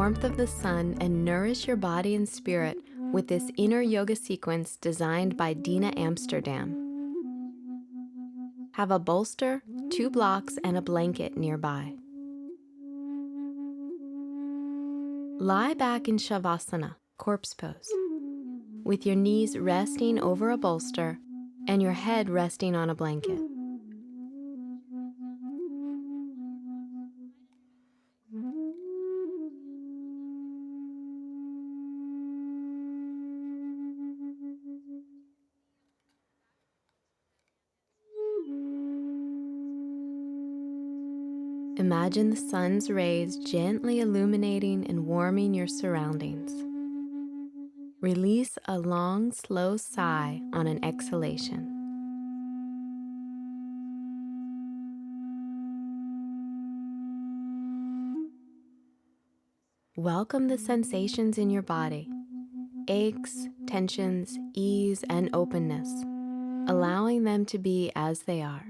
warmth of the sun and nourish your body and spirit with this inner yoga sequence designed by Dina Amsterdam. Have a bolster, 2 blocks, and a blanket nearby. Lie back in Shavasana, corpse pose, with your knees resting over a bolster and your head resting on a blanket. Imagine the sun's rays gently illuminating and warming your surroundings. Release a long, slow sigh on an exhalation. Welcome the sensations in your body, aches, tensions, ease, and openness, allowing them to be as they are.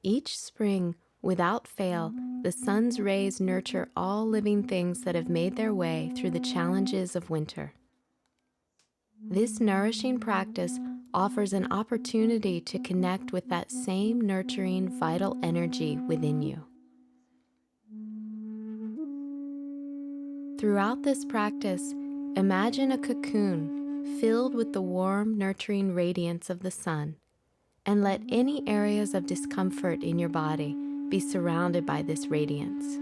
Each spring, without fail, the sun's rays nurture all living things that have made their way through the challenges of winter. This nourishing practice offers an opportunity to connect with that same nurturing, vital energy within you. Throughout this practice, imagine a cocoon filled with the warm, nurturing radiance of the sun, and let any areas of discomfort in your body be surrounded by this radiance.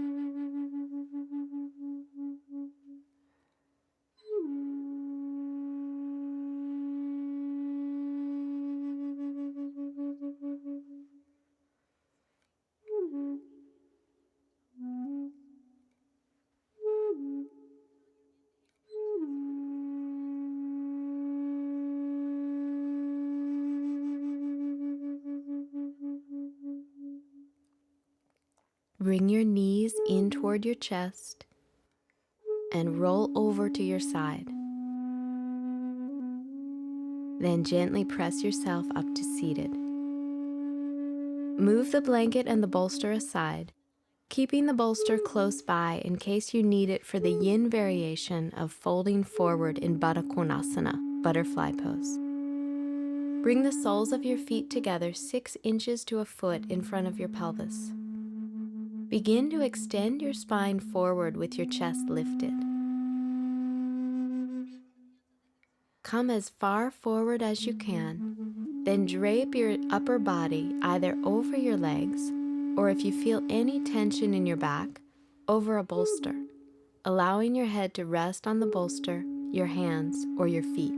Bring your knees in toward your chest and roll over to your side. Then gently press yourself up to seated. Move the blanket and the bolster aside, keeping the bolster close by in case you need it for the yin variation of folding forward in Baddha Konasana, butterfly pose. Bring the soles of your feet together 6 inches to a foot in front of your pelvis. Begin to extend your spine forward with your chest lifted. Come as far forward as you can, then drape your upper body either over your legs, or if you feel any tension in your back, over a bolster, allowing your head to rest on the bolster, your hands, or your feet.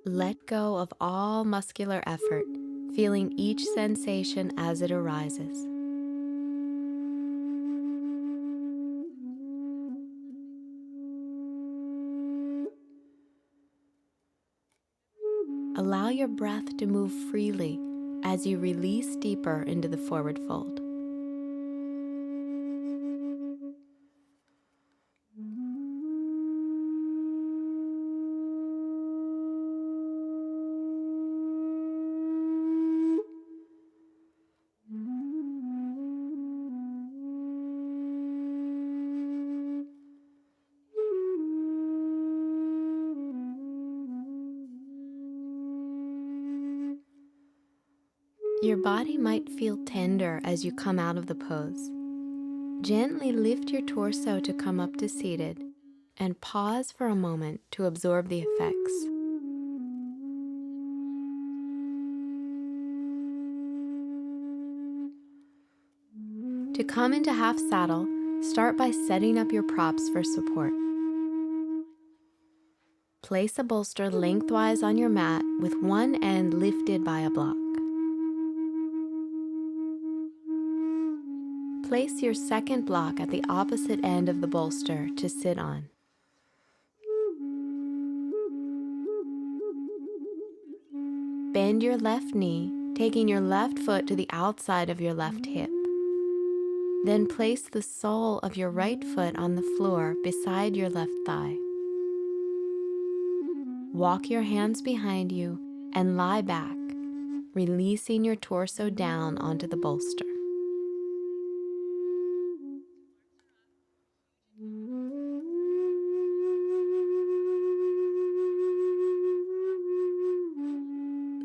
Let go of all muscular effort, feeling each sensation as it arises. Allow your breath to move freely as you release deeper into the forward fold. Your body might feel tender as you come out of the pose. Gently lift your torso to come up to seated and pause for a moment to absorb the effects. To come into half saddle, start by setting up your props for support. Place a bolster lengthwise on your mat with one end lifted by a block. Place your second block at the opposite end of the bolster to sit on. Bend your left knee, taking your left foot to the outside of your left hip. Then place the sole of your right foot on the floor beside your left thigh. Walk your hands behind you and lie back, releasing your torso down onto the bolster.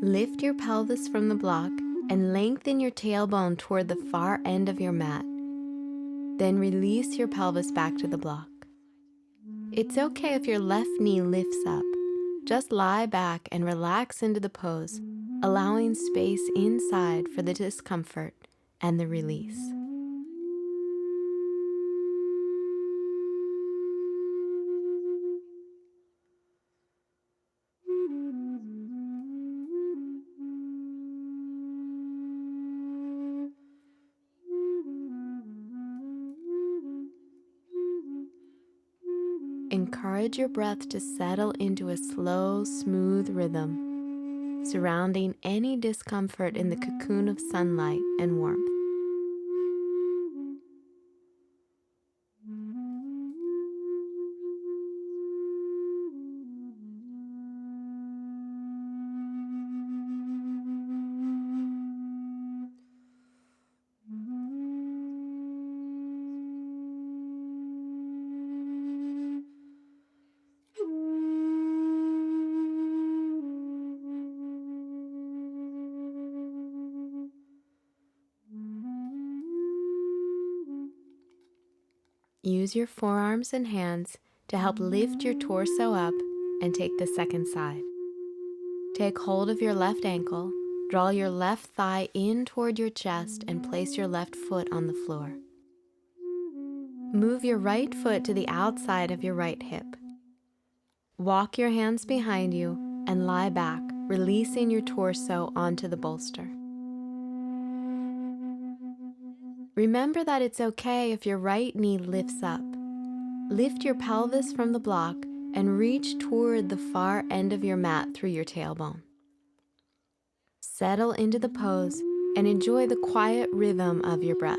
Lift your pelvis from the block and lengthen your tailbone toward the far end of your mat. Then release your pelvis back to the block. It's okay if your left knee lifts up. Just lie back and relax into the pose, allowing space inside for the discomfort and the release. Encourage your breath to settle into a slow, smooth rhythm, surrounding any discomfort in the cocoon of sunlight and warmth. Use your forearms and hands to help lift your torso up and take the second side. Take hold of your left ankle, draw your left thigh in toward your chest, and place your left foot on the floor. Move your right foot to the outside of your right hip. Walk your hands behind you and lie back, releasing your torso onto the bolster. Remember that it's okay if your right knee lifts up. Lift your pelvis from the block and reach toward the far end of your mat through your tailbone. Settle into the pose and enjoy the quiet rhythm of your breath.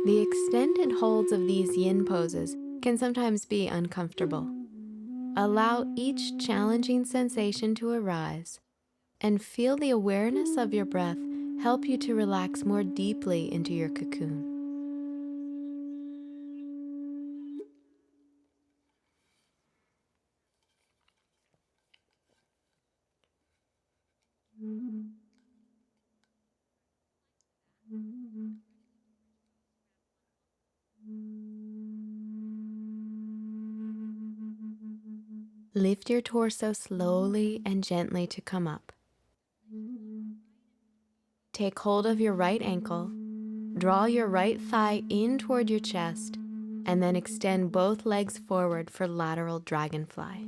The extended holds of these yin poses can sometimes be uncomfortable. Allow each challenging sensation to arise and feel the awareness of your breath help you to relax more deeply into your cocoon. Lift your torso slowly and gently to come up. Take hold of your right ankle, draw your right thigh in toward your chest, and then extend both legs forward for lateral dragonfly.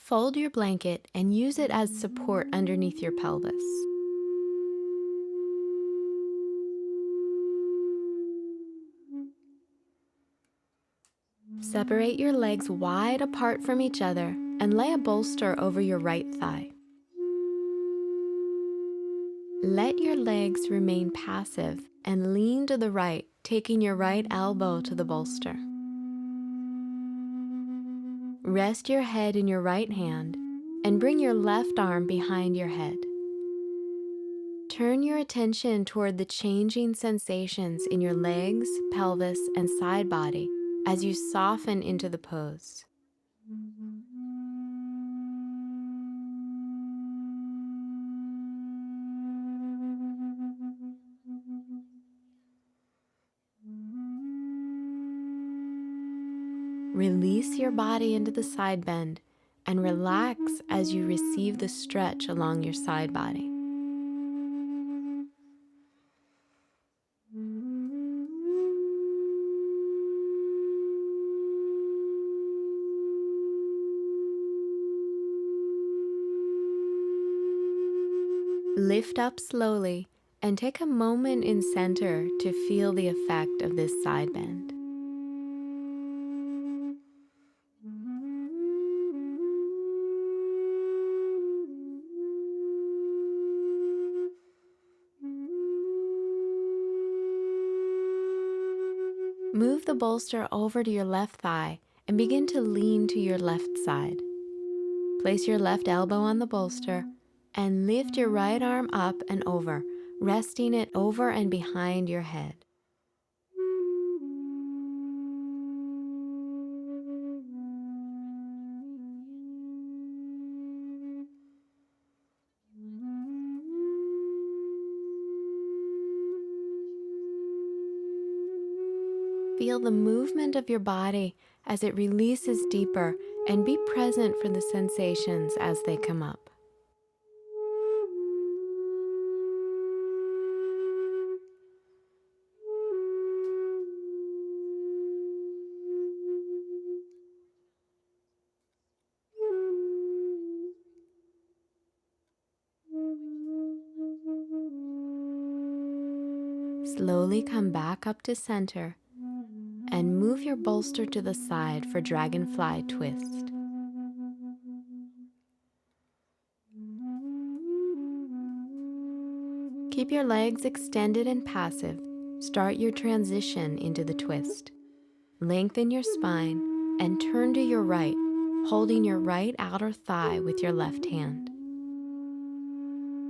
Fold your blanket and use it as support underneath your pelvis. Separate your legs wide apart from each other and lay a bolster over your right thigh. Let your legs remain passive and lean to the right, taking your right elbow to the bolster. Rest your head in your right hand and bring your left arm behind your head. Turn your attention toward the changing sensations in your legs, pelvis, and side body as you soften into the pose. Release your body into the side bend and relax as you receive the stretch along your side body. Lift up slowly and take a moment in center to feel the effect of this side bend. Move the bolster over to your left thigh and begin to lean to your left side. Place your left elbow on the bolster and lift your right arm up and over, resting it over and behind your head. Feel the movement of your body as it releases deeper, and be present for the sensations as they come up. Slowly come back up to center and move your bolster to the side for Dragonfly twist. Keep your legs extended and passive. Start your transition into the twist. Lengthen your spine and turn to your right, holding your right outer thigh with your left hand.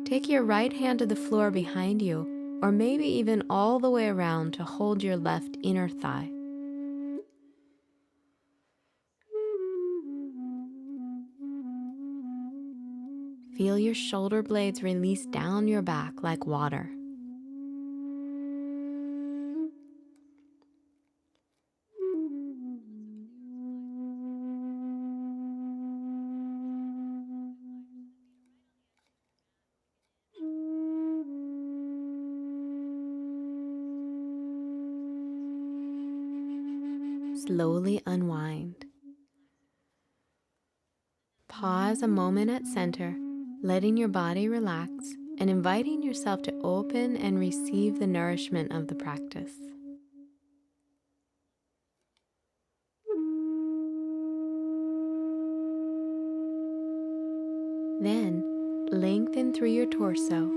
Take your right hand to the floor behind you, or maybe even all the way around to hold your left inner thigh. Feel your shoulder blades release down your back like water. Slowly unwind. Pause a moment at center, letting your body relax and inviting yourself to open and receive the nourishment of the practice. Then, lengthen through your torso,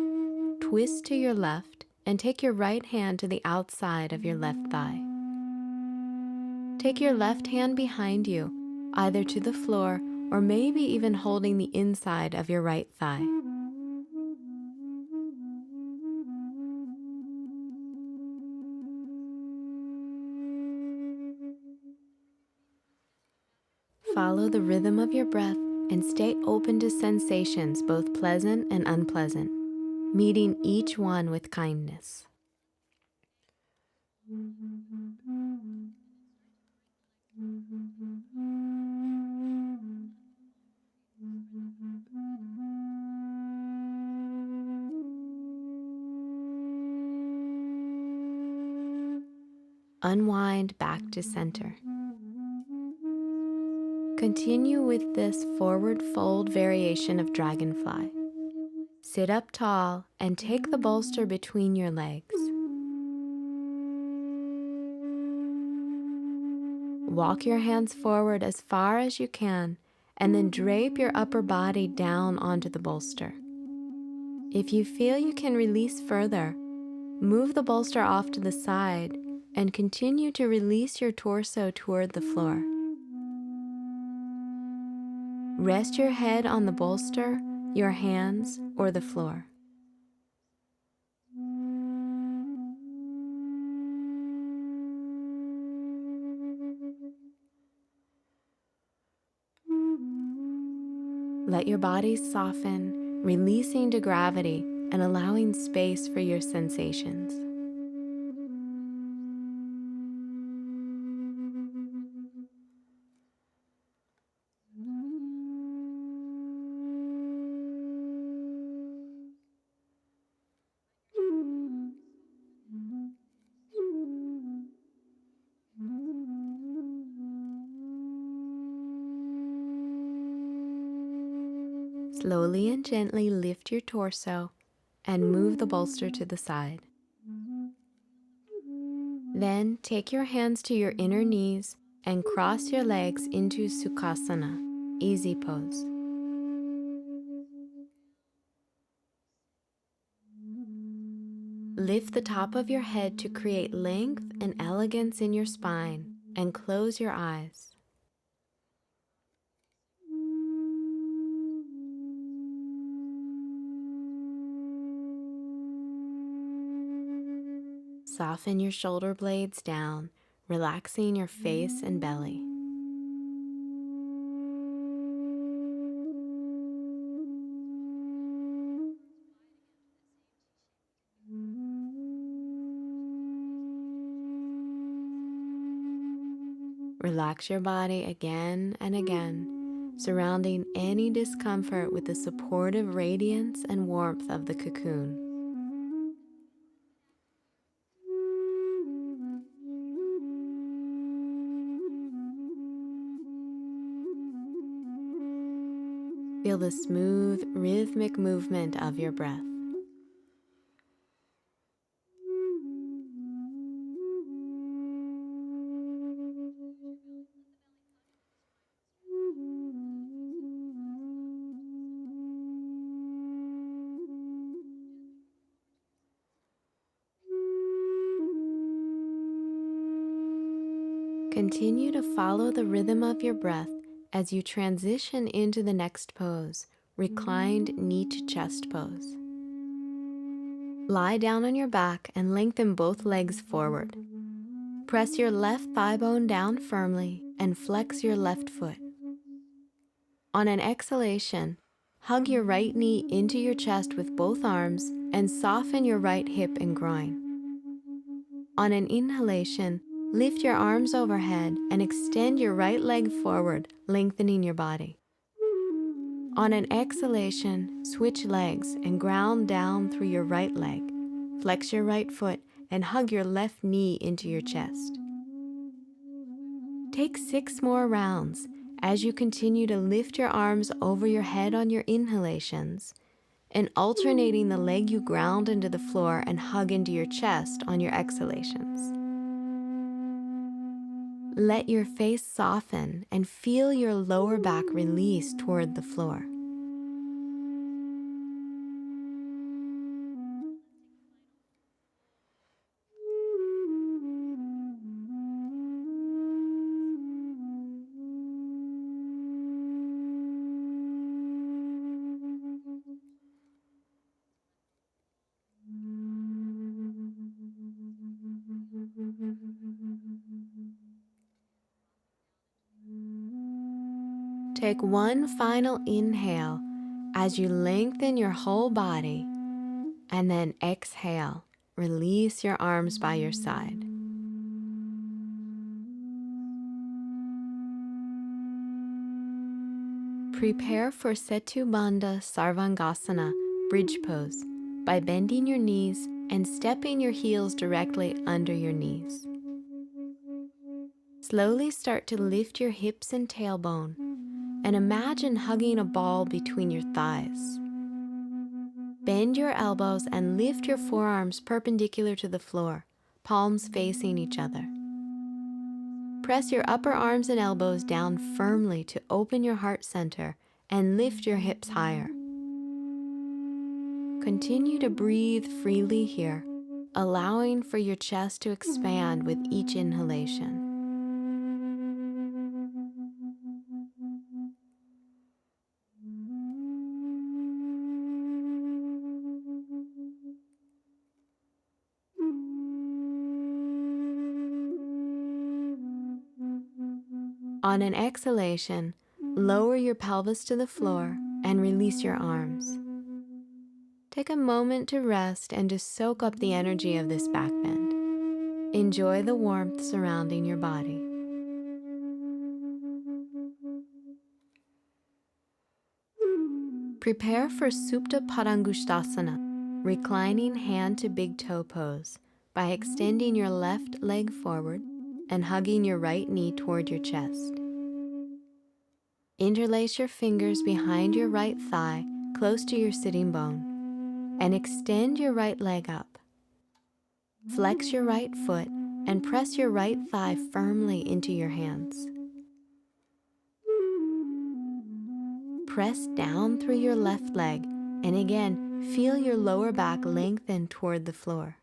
twist to your left, and take your right hand to the outside of your left thigh. Take your left hand behind you, either to the floor or maybe even holding the inside of your right thigh. Follow the rhythm of your breath and stay open to sensations, both pleasant and unpleasant, meeting each one with kindness. Unwind back to center. Continue with this forward fold variation of Dragonfly. Sit up tall and take the bolster between your legs. Walk your hands forward as far as you can and then drape your upper body down onto the bolster. If you feel you can release further, move the bolster off to the side and continue to release your torso toward the floor. Rest your head on the bolster, your hands, or the floor. Let your body soften, releasing to gravity and allowing space for your sensations. Slowly and gently lift your torso and move the bolster to the side. Then take your hands to your inner knees and cross your legs into Sukhasana, easy pose. Lift the top of your head to create length and elegance in your spine, and close your eyes. Soften your shoulder blades down, relaxing your face and belly. Relax your body again and again, surrounding any discomfort with the supportive radiance and warmth of the cocoon. Feel the smooth, rhythmic movement of your breath. Continue to follow the rhythm of your breath as you transition into the next pose, reclined knee to chest pose. Lie down on your back and lengthen both legs forward. Press your left thigh bone down firmly and flex your left foot. On an exhalation, hug your right knee into your chest with both arms and soften your right hip and groin. On an inhalation, lift your arms overhead and extend your right leg forward, lengthening your body. On an exhalation, switch legs and ground down through your right leg. Flex your right foot and hug your left knee into your chest. Take 6 more rounds as you continue to lift your arms over your head on your inhalations and alternating the leg you ground into the floor and hug into your chest on your exhalations. Let your face soften and feel your lower back release toward the floor. Take one final inhale as you lengthen your whole body, and then exhale. Release your arms by your side. Prepare for Setu Bandha Sarvangasana, bridge pose, by bending your knees and stepping your heels directly under your knees. Slowly start to lift your hips and tailbone, and imagine hugging a ball between your thighs. Bend your elbows and lift your forearms perpendicular to the floor, palms facing each other. Press your upper arms and elbows down firmly to open your heart center and lift your hips higher. Continue to breathe freely here, allowing for your chest to expand with each inhalation. On an exhalation, lower your pelvis to the floor and release your arms. Take a moment to rest and to soak up the energy of this back bend. Enjoy the warmth surrounding your body. Prepare for Supta Padangusthasana, reclining hand to big toe pose, by extending your left leg forward and hugging your right knee toward your chest. Interlace your fingers behind your right thigh, close to your sitting bone. and extend your right leg up. Flex your right foot and press your right thigh firmly into your hands. Press down through your left leg, and again, feel your lower back lengthen toward the floor.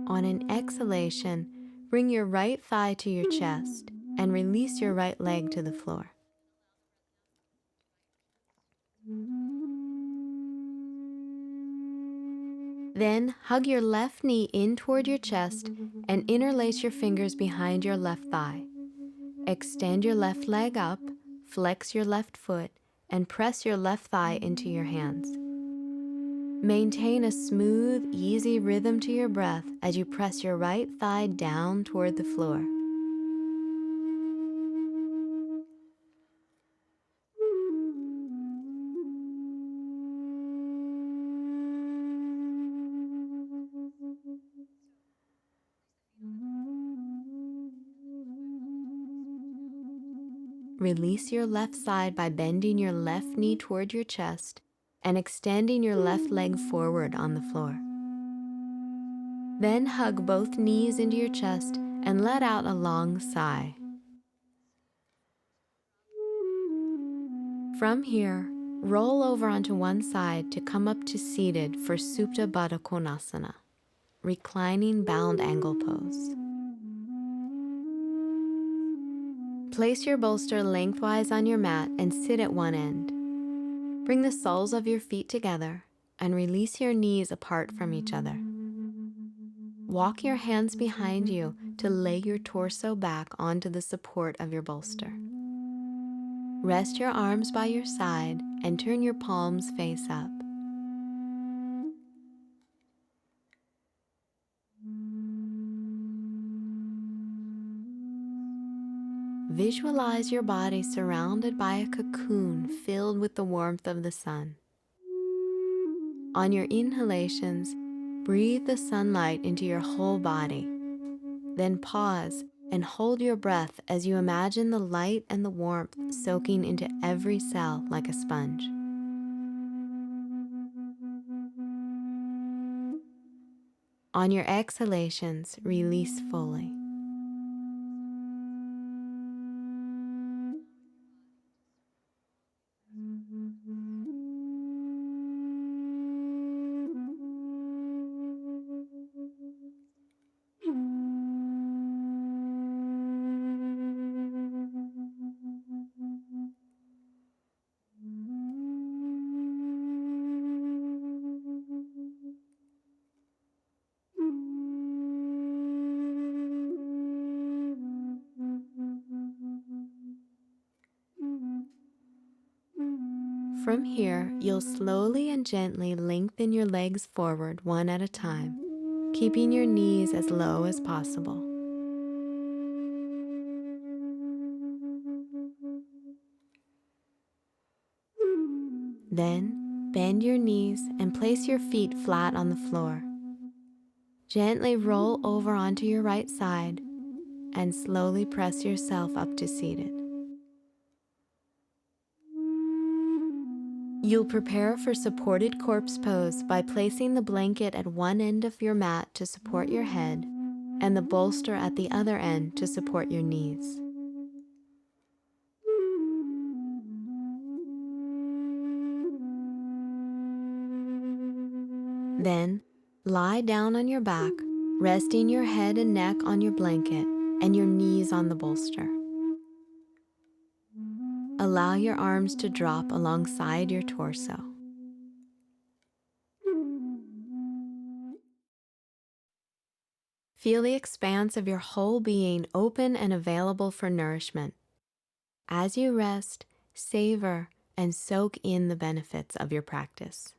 On an exhalation, bring your right thigh to your chest and release your right leg to the floor. Then hug your left knee in toward your chest and interlace your fingers behind your left thigh. Extend your left leg up, flex your left foot, and press your left thigh into your hands. Maintain a smooth, easy rhythm to your breath as you press your right thigh down toward the floor. Release your left side by bending your left knee toward your chest and extending your left leg forward on the floor. Then hug both knees into your chest and let out a long sigh. From here, roll over onto one side to come up to seated for Supta Baddha Konasana, reclining bound angle pose. Place your bolster lengthwise on your mat and sit at one end. Bring the soles of your feet together and release your knees apart from each other. Walk your hands behind you to lay your torso back onto the support of your bolster. Rest your arms by your side and turn your palms face up. Visualize your body surrounded by a cocoon filled with the warmth of the sun. On your inhalations, breathe the sunlight into your whole body. Then pause and hold your breath as you imagine the light and the warmth soaking into every cell like a sponge. On your exhalations, release fully. From here, you'll slowly and gently lengthen your legs forward one at a time, keeping your knees as low as possible. Then, bend your knees and place your feet flat on the floor. Gently roll over onto your right side and slowly press yourself up to seated. You'll prepare for supported corpse pose by placing the blanket at one end of your mat to support your head and the bolster at the other end to support your knees. Then, lie down on your back, resting your head and neck on your blanket and your knees on the bolster. Allow your arms to drop alongside your torso. Feel the expanse of your whole being open and available for nourishment. As you rest, savor and soak in the benefits of your practice.